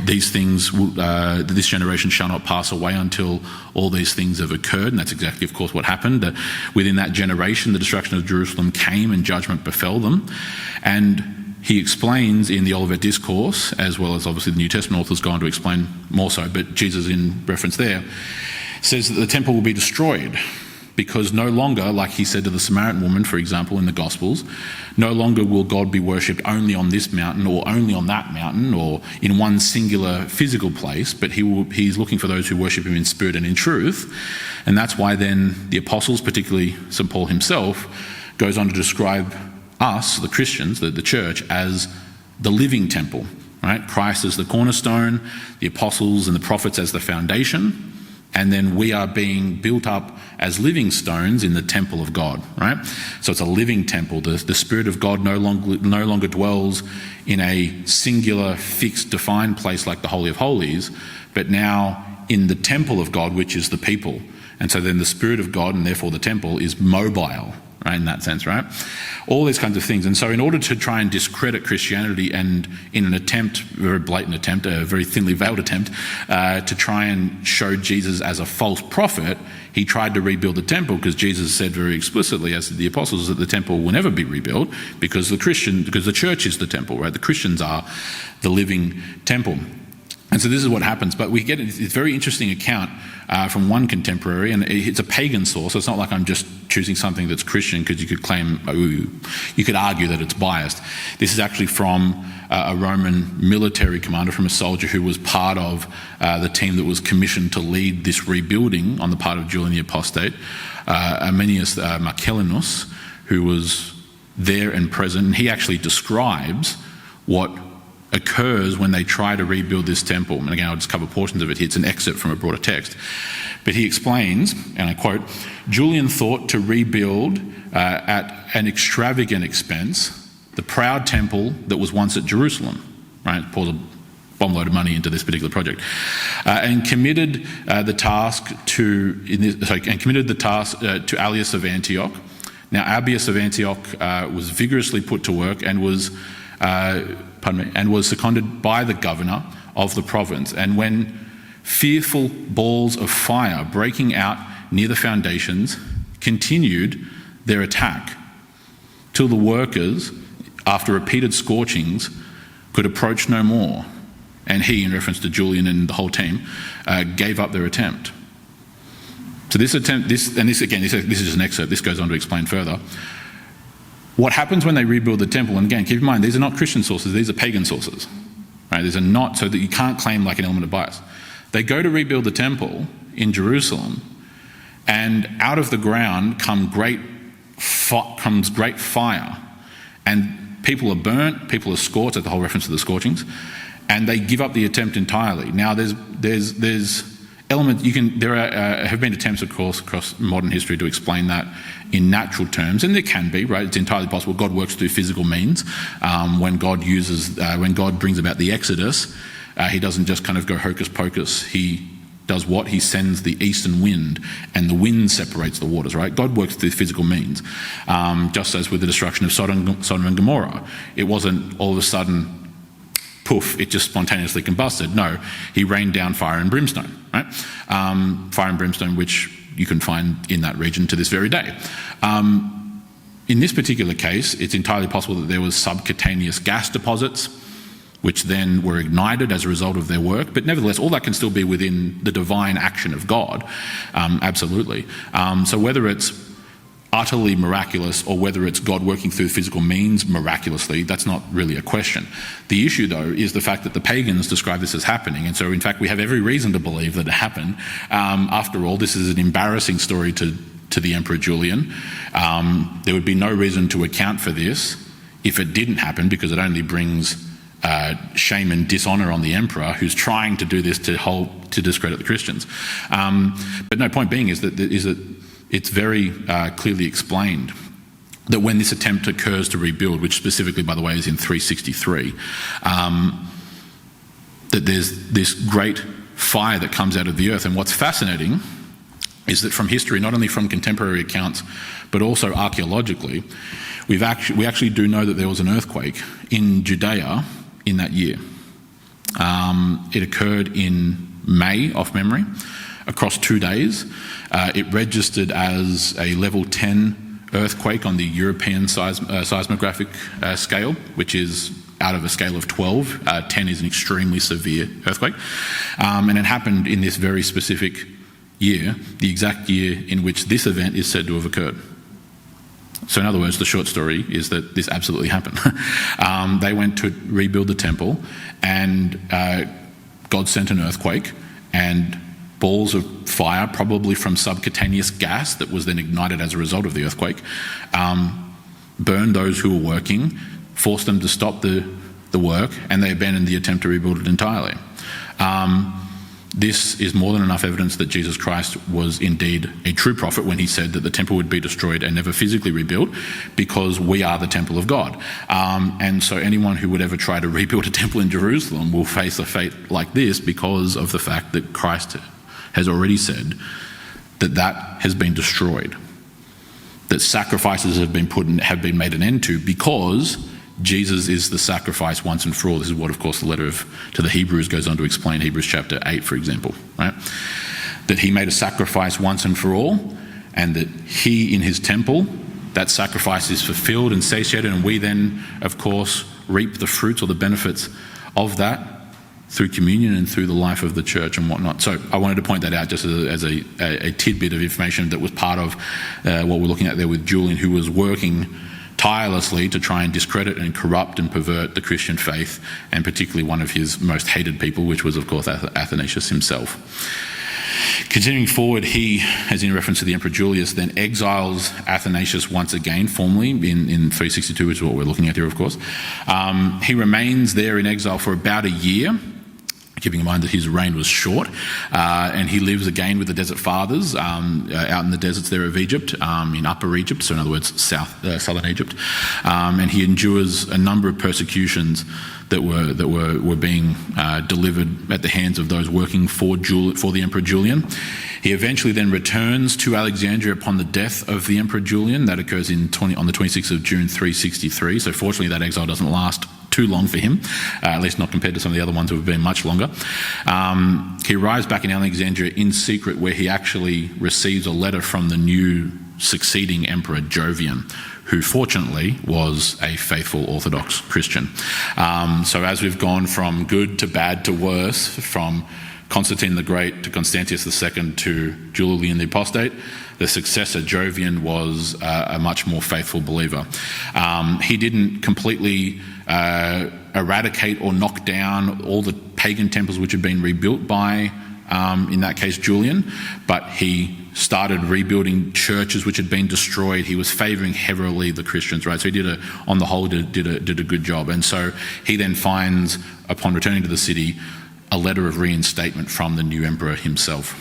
these things, that this generation shall not pass away until all these things have occurred. And that's exactly, of course, what happened. Within that generation, the destruction of Jerusalem came and judgment befell them. And he explains in the Olivet Discourse, as well as obviously the New Testament authors go on to explain more so, but Jesus in reference there, says that the temple will be destroyed, because no longer, like he said to the Samaritan woman, for example, in the Gospels, no longer will God be worshipped only on this mountain or only on that mountain or in one singular physical place, but he's looking for those who worship him in spirit and in truth. And that's why then the apostles, particularly St. Paul himself, goes on to describe us, the Christians, the church, as the living temple, right? Christ as the cornerstone, the apostles and the prophets as the foundation, and then we are being built up as living stones in the temple of God, right? So it's a living temple. The Spirit of God no longer dwells in a singular, fixed, defined place like the Holy of Holies, but now in the temple of God, which is the people. And so then the Spirit of God, and therefore the temple, is mobile, right, in that sense, right? All these kinds of things. And so in order to try and discredit Christianity, and in an attempt, a very blatant attempt, a very thinly veiled attempt, to try and show Jesus as a false prophet, he tried to rebuild the temple, because Jesus said very explicitly, as did the apostles, that the temple will never be rebuilt, because the church is the temple, right? The Christians are the living temple. And so this is what happens. But we get this very interesting account from one contemporary, and it's a pagan source. So it's not like I'm just choosing something that's Christian, because you could claim, you could argue that it's biased. This is actually from a Roman military commander, from a soldier who was part of the team that was commissioned to lead this rebuilding on the part of Julian the Apostate, Arminius Marcellinus, who was there and present. And he actually describes what occurs when they try to rebuild this temple. And again, I'll just cover portions of it here. It's an excerpt from a broader text. But he explains, and I quote, "Julian thought to rebuild at an extravagant expense the proud temple that was once at Jerusalem." Right? Pours a bomb load of money into this particular project, and committed the task to Aulus of Antioch. Now, Aulus of Antioch was vigorously put to work and was seconded by the governor of the province. And when fearful balls of fire breaking out near the foundations continued their attack till the workers, after repeated scorchings, could approach no more, and he, in reference to Julian and the whole team, gave up their attempt. So this is just an excerpt. This goes on to explain further what happens when they rebuild the temple. And again, keep in mind, these are not Christian sources, these are pagan sources. Right? These are not, so that you can't claim like an element of bias. They go to rebuild the temple in Jerusalem, and out of the ground comes great fire, and people are burnt, people are scorched, at the whole reference to the scorchings, and they give up the attempt entirely. Now there's elements, there have been attempts, of course, across modern history to explain that in natural terms, and there can be, right? It's entirely possible. God works through physical means. When God brings about the Exodus, he doesn't just kind of go hocus pocus. He does what? He sends the eastern wind, and the wind separates the waters, right? God works through physical means. Just as with the destruction of Sodom and Gomorrah, it wasn't all of a sudden, poof, it just spontaneously combusted. No, he rained down fire and brimstone, right? Fire and brimstone, which you can find in that region to this very day. In this particular case, it's entirely possible that there was subcutaneous gas deposits, which then were ignited as a result of their work. But nevertheless, all that can still be within the divine action of God, absolutely. So whether it's utterly miraculous or whether it's God working through physical means miraculously, that's not really a question. The issue, though, is the fact that the pagans describe this as happening, and so in fact we have every reason to believe that it happened. After all, this is an embarrassing story to the Emperor Julian. There would be no reason to account for this if it didn't happen, because it only brings shame and dishonour on the emperor, who's trying to do this to discredit the Christians. But no, point being is that it's very clearly explained that when this attempt occurs to rebuild, which specifically, by the way, is in 363, that there's this great fire that comes out of the earth. And what's fascinating is that from history, not only from contemporary accounts, but also archaeologically, we actually do know that there was an earthquake in Judea in that year. It occurred in May, off memory, across 2 days. It registered as a level 10 earthquake on the European seismographic scale, which is out of a scale of 12. 10 is an extremely severe earthquake. And it happened in this very specific year, the exact year in which this event is said to have occurred. So in other words, the short story is that this absolutely happened. They went to rebuild the temple, and God sent an earthquake, and balls of fire, probably from subcutaneous gas that was then ignited as a result of the earthquake, burned those who were working, forced them to stop the work, and they abandoned the attempt to rebuild it entirely. This is more than enough evidence that Jesus Christ was indeed a true prophet when he said that the temple would be destroyed and never physically rebuilt, because we are the temple of God. And so anyone who would ever try to rebuild a temple in Jerusalem will face a fate like this, because of the fact that Christ has already said that has been destroyed, that sacrifices have been made an end to, because Jesus is the sacrifice once and for all. This is what, of course, the letter to the Hebrews goes on to explain, Hebrews chapter 8, for example, right? That he made a sacrifice once and for all, and that he, in his temple, that sacrifice is fulfilled and satiated, and we then, of course, reap the fruits or the benefits of that through communion and through the life of the church and whatnot. So I wanted to point that out just as a tidbit of information that was part of what we're looking at there with Julian, who was working tirelessly to try and discredit and corrupt and pervert the Christian faith, and particularly one of his most hated people, which was, of course, Athanasius himself. Continuing forward, he, as in reference to the Emperor Julius, then exiles Athanasius once again, formally, in 362, which is what we're looking at here, of course. He remains there in exile for about a year, keeping in mind that his reign was short, and he lives again with the Desert Fathers out in the deserts there of Egypt, in Upper Egypt, so in other words, southern Egypt, and he endures a number of persecutions that were being delivered at the hands of those working for the Emperor Julian. He eventually then returns to Alexandria upon the death of the Emperor Julian. That occurs on the 26th of June 363, so fortunately that exile doesn't last too long for him, at least not compared to some of the other ones who have been much longer. He arrives back in Alexandria in secret, where he actually receives a letter from the new succeeding Emperor Jovian, who fortunately was a faithful Orthodox Christian. So as we've gone from good to bad to worse, from Constantine the Great to Constantius II to Julian the Apostate, the successor Jovian was a much more faithful believer. He didn't completely eradicate or knock down all the pagan temples which had been rebuilt by, in that case, Julian, but he started rebuilding churches which had been destroyed. He was favouring heavily the Christians, right? So he on the whole, did a good job. And so he then finds, upon returning to the city, a letter of reinstatement from the new emperor himself.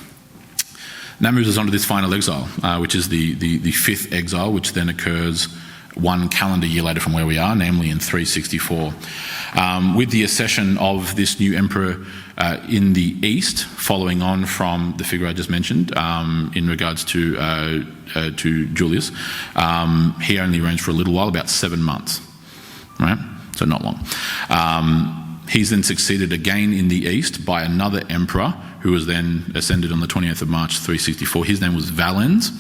And that moves us on to this final exile, which is the fifth exile, which then occurs one calendar year later from where we are, namely in 364. With the accession of this new emperor in the east, following on from the figure I just mentioned in regards to Julius, he only reigned for a little while, about 7 months, right? So not long. He's then succeeded again in the east by another emperor who was then ascended on the 28th of March 364. His name was Valens,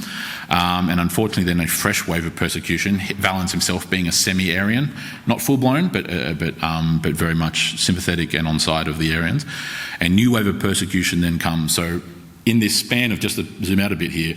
and unfortunately then a fresh wave of persecution, Valens himself being a semi-Arian, not full-blown, but very much sympathetic and on side of the Arians. A new wave of persecution then comes. So in this span of, just to zoom out a bit here,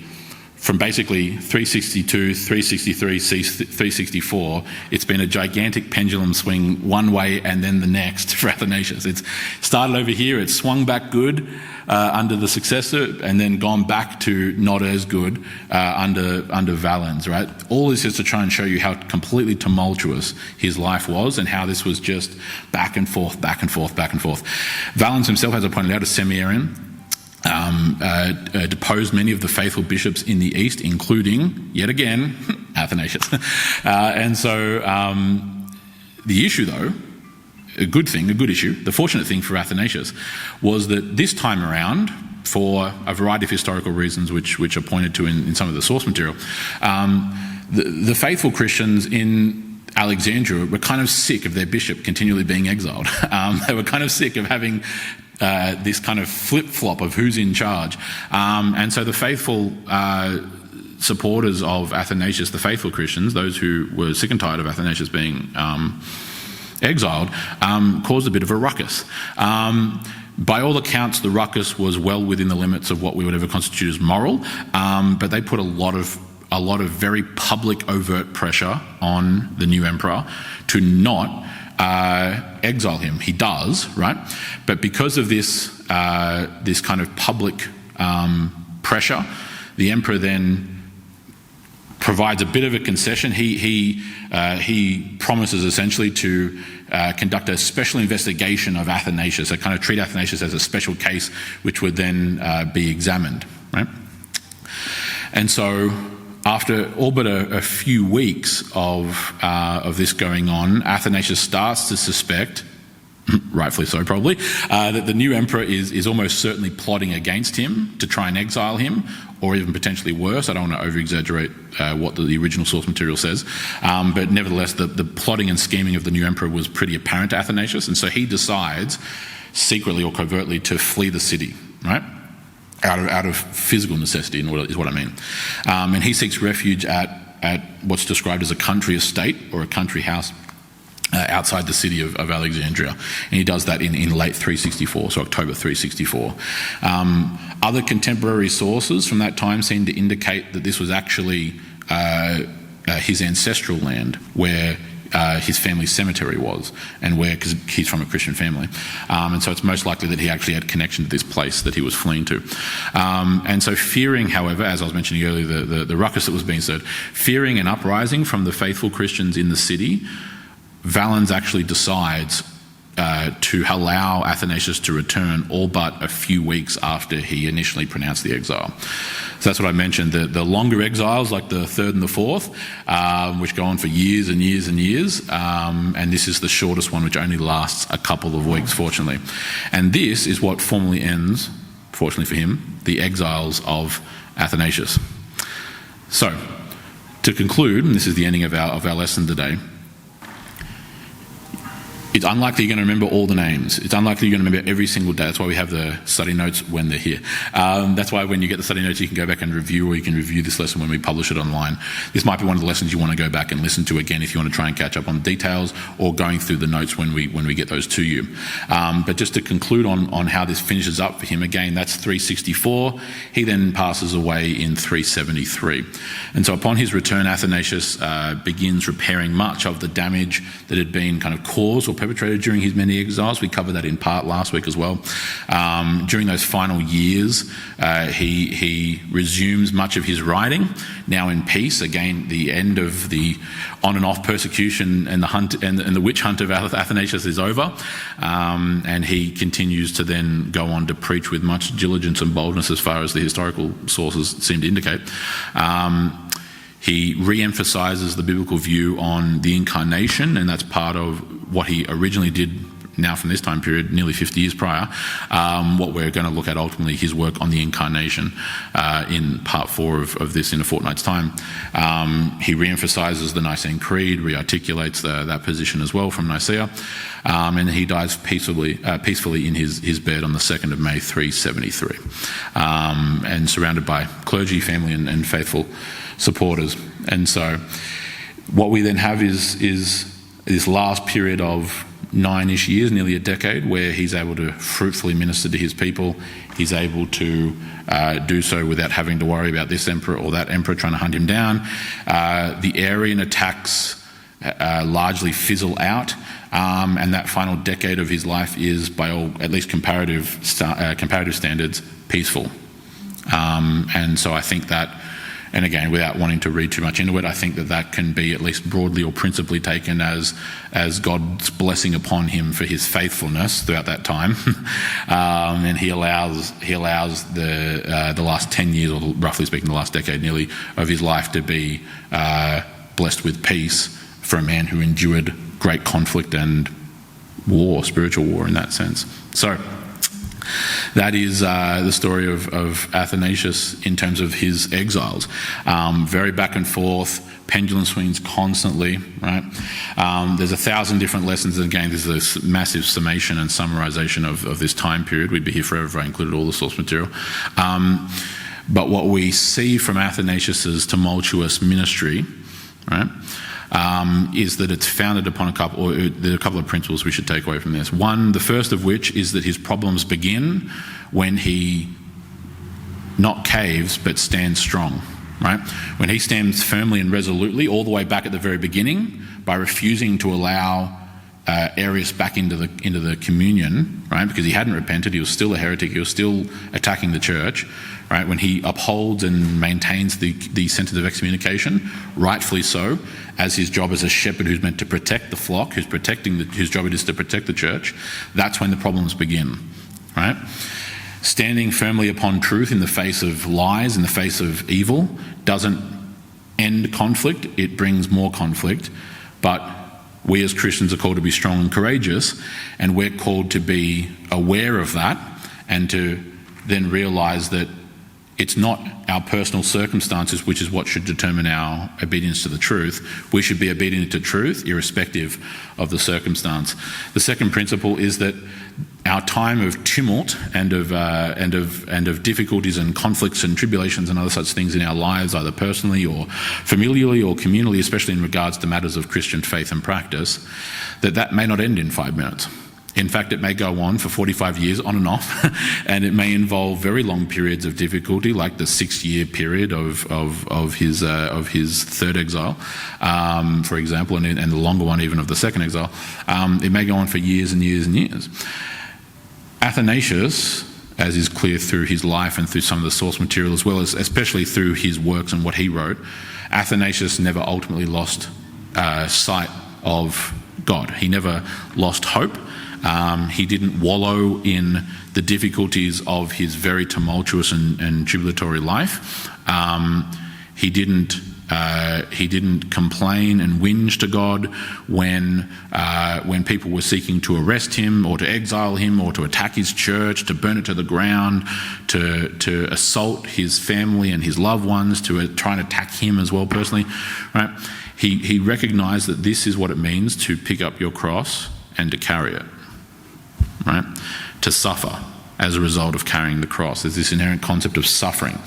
from basically 362, 363, 364, it's been a gigantic pendulum swing one way and then the next for Athanasius. It's started over here, it's swung back good under the successor, and then gone back to not as good under Valens, right? All this is to try and show you how completely tumultuous his life was and how this was just back and forth, back and forth, back and forth. Valens himself, as I pointed out, a semi-Arian. Deposed many of the faithful bishops in the east, including, yet again, Athanasius. And so the issue, though, a good issue, the fortunate thing for Athanasius was that this time around, for a variety of historical reasons which are pointed to in some of the source material, the faithful Christians in Alexandria were kind of sick of their bishop continually being exiled. They were kind of sick of having this kind of flip-flop of who's in charge. And so the faithful supporters of Athanasius, the faithful Christians, those who were sick and tired of Athanasius being exiled, caused a bit of a ruckus. By all accounts, the ruckus was well within the limits of what we would ever constitute as moral, but they put a lot of very public, overt pressure on the new emperor to not exile him. He does, right? But because of this kind of public pressure, the emperor then provides a bit of a concession. He promises essentially to conduct a special investigation of Athanasius, so kind of treat Athanasius as a special case, which would then be examined, right? And so, after all but a few weeks of this going on, Athanasius starts to suspect, rightfully so probably, that the new emperor is almost certainly plotting against him to try and exile him, or even potentially worse. I don't want to over-exaggerate what the original source material says, but nevertheless the plotting and scheming of the new emperor was pretty apparent to Athanasius, and so he decides, secretly or covertly, to flee the city, right? Out of physical necessity, is what I mean. And he seeks refuge at what's described as a country estate or a country house outside the city of Alexandria. And he does that in late 364, so October 364. Other contemporary sources from that time seem to indicate that this was actually his ancestral land, where his family cemetery was, and because he's from a Christian family. And so it's most likely that he actually had connection to this place that he was fleeing to. And so fearing, however, as I was mentioning earlier, the ruckus that was being stirred, fearing an uprising from the faithful Christians in the city, Valens actually decides to allow Athanasius to return, all but a few weeks after he initially pronounced the exile. So that's what I mentioned, the longer exiles, like the third and the fourth, which go on for years and years and years, and this is the shortest one, which only lasts a couple of weeks, fortunately. And this is what formally ends, fortunately for him, the exiles of Athanasius. So, to conclude, and this is the ending of our lesson today, it's unlikely you're going to remember all the names. It's unlikely you're going to remember every single day. That's why we have the study notes when they're here. That's why when you get the study notes, you can go back and review, or you can review this lesson when we publish it online. This might be one of the lessons you want to go back and listen to again if you want to try and catch up on details, or going through the notes when we get those to you. But just to conclude on how this finishes up for him, again, that's 364. He then passes away in 373. And so upon his return, Athanasius begins repairing much of the damage that had been kind of caused or perpetrated during his many exiles. We covered that in part last week as well. During those final years, he resumes much of his writing, now in peace. Again, the end of the on and off persecution and the hunt and the witch hunt of Athanasius is over, and he continues to then go on to preach with much diligence and boldness, as far as the historical sources seem to indicate. He re-emphasises the biblical view on the incarnation, and that's part of what he originally did, now from this time period, nearly 50 years prior. What we're going to look at ultimately, his work on the incarnation in part 4 of this in a fortnight's time. He re-emphasises the Nicene Creed, re-articulates that position as well from Nicaea, and he dies peacefully in his bed on the 2nd of May 373, and surrounded by clergy, family and faithful supporters. And so what we then have is this last period of 9-ish years, nearly a decade, where he's able to fruitfully minister to his people. He's able to do so without having to worry about this emperor or that emperor trying to hunt him down. The Arian attacks largely fizzle out, and that final decade of his life is, by all, at least comparative standards, peaceful. And so I think that, and again, without wanting to read too much into it, I think that can be at least broadly or principally taken as God's blessing upon him for his faithfulness throughout that time. And he allows the last 10 years, or roughly speaking, the last decade nearly, of his life to be blessed with peace for a man who endured great conflict and war, spiritual war in that sense. So that is the story of Athanasius in terms of his exiles. Very back and forth, pendulum swings constantly, right? There's 1,000 different lessons, and again, there's this massive summation and summarization of this time period. We'd be here forever if I included all the source material. But what we see from Athanasius's tumultuous ministry, right, is that it's founded upon there are a couple of principles we should take away from this. One, the first of which is that his problems begin when he not caves but stands strong, right? When he stands firmly and resolutely all the way back at the very beginning by refusing to allow Arius back into the communion, right? Because he hadn't repented, he was still a heretic, he was still attacking the church, right? When he upholds and maintains the sentence of excommunication, rightfully so, as his job as a shepherd who's meant to protect the flock, whose job it is to protect the church, that's when the problems begin, right? Standing firmly upon truth in the face of lies, in the face of evil, doesn't end conflict, it brings more conflict. But we as Christians are called to be strong and courageous, and we're called to be aware of that and to then realise that it's not our personal circumstances which is what should determine our obedience to the truth. We should be obedient to truth irrespective of the circumstance. The second principle is that our time of tumult and of difficulties and conflicts and tribulations and other such things in our lives, either personally or familially or communally, especially in regards to matters of Christian faith and practice, that may not end in 5 minutes. In fact, it may go on for 45 years, on and off, and it may involve very long periods of difficulty, like the 6-year period of his third exile, for example, and the longer one even of the second exile. It may go on for years and years and years. Athanasius, as is clear through his life and through some of the source material, as well as especially through his works and what he wrote, Athanasius never ultimately lost sight of God. He never lost hope. He didn't wallow in the difficulties of his very tumultuous and tribulatory life. He didn't complain and whinge to God when people were seeking to arrest him or to exile him or to attack his church, to burn it to the ground, to assault his family and his loved ones, to try and attack him as well personally. Right? He recognised that this is what it means to pick up your cross and to carry it. Right? To suffer as a result of carrying the cross. There's this inherent concept of suffering.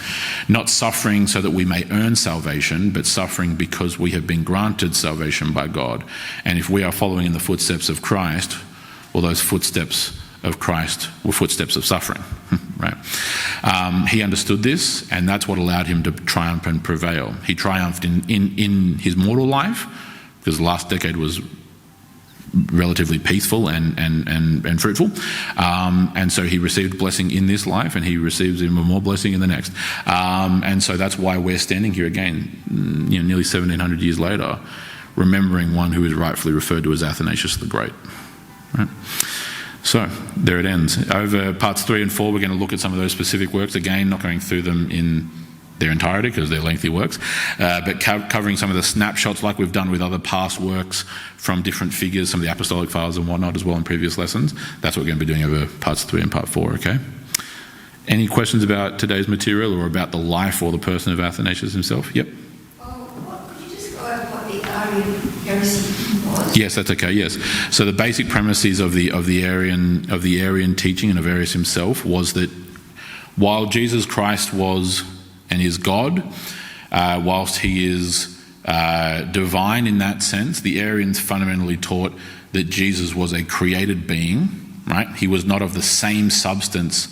Not suffering so that we may earn salvation, but suffering because we have been granted salvation by God. And if we are following in the footsteps of Christ, well, those footsteps of Christ were footsteps of suffering. Right? He understood this, and that's what allowed him to triumph and prevail. He triumphed in his mortal life, because the last decade was relatively peaceful and fruitful, and so he received blessing in this life, and he receives even more blessing in the next, and so that's why we're standing here again, nearly 1700 years later, remembering one who is rightfully referred to as Athanasius the Great. Right? So there it ends. Over parts 3 and 4, we're going to look at some of those specific works, again not going through them in their entirety because they're lengthy works, but covering some of the snapshots like we've done with other past works from different figures, some of the apostolic fathers and whatnot as well in previous lessons. That's what we're going to be doing over parts 3 and part 4, okay? Any questions about today's material or about the life or the person of Athanasius himself? Yep. Could you just go over what the Arian heresy was? Yes, that's okay, yes. So the basic premises of the Arian teaching and of Arius himself was that while Jesus Christ was and is God, whilst he is divine in that sense, the Arians fundamentally taught that Jesus was a created being, right? He was not of the same substance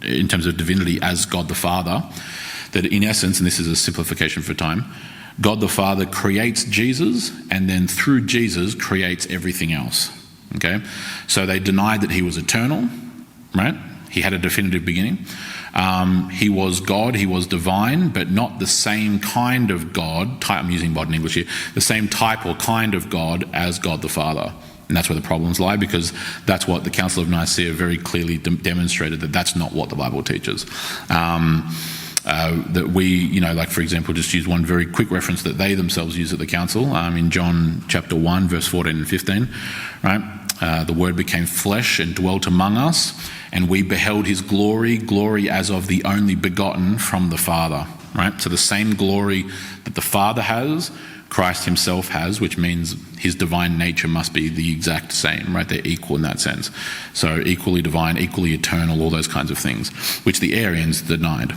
in terms of divinity as God the Father, that in essence, and this is a simplification for time, God the Father creates Jesus and then through Jesus creates everything else, okay? So they denied that he was eternal, right? He had a definitive beginning. He was God, he was divine, but not the same kind of God, I'm using modern English here, the same type or kind of God as God the Father. And that's where the problems lie, because that's what the Council of Nicaea very clearly demonstrated, that that's not what the Bible teaches. That we, like for example, just use one very quick reference that they themselves use at the Council, in John chapter 1, verse 14 and 15, right? The Word became flesh and dwelt among us, and we beheld his glory as of the only begotten from the Father, right? So the same glory that the Father has, Christ himself has, which means his divine nature must be the exact same, right? They're equal in that sense. So equally divine, equally eternal, all those kinds of things, which the Arians denied.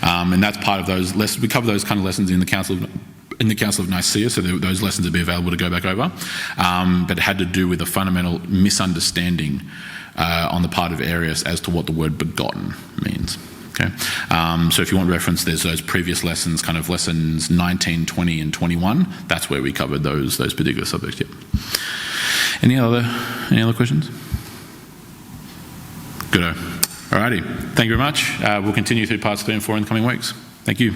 And that's part of those lessons. We cover those kind of lessons in the Council of Nicaea, so those lessons would be available to go back over. But it had to do with a fundamental misunderstanding on the part of Arius as to what the word begotten means. Okay, so if you want reference, there's those previous lessons, kind of lessons 19, 20, and 21. That's where we covered those particular subjects. Yep. Any other questions? Good. Alrighty. Thank you very much. We'll continue through parts 3 and 4 in the coming weeks. Thank you.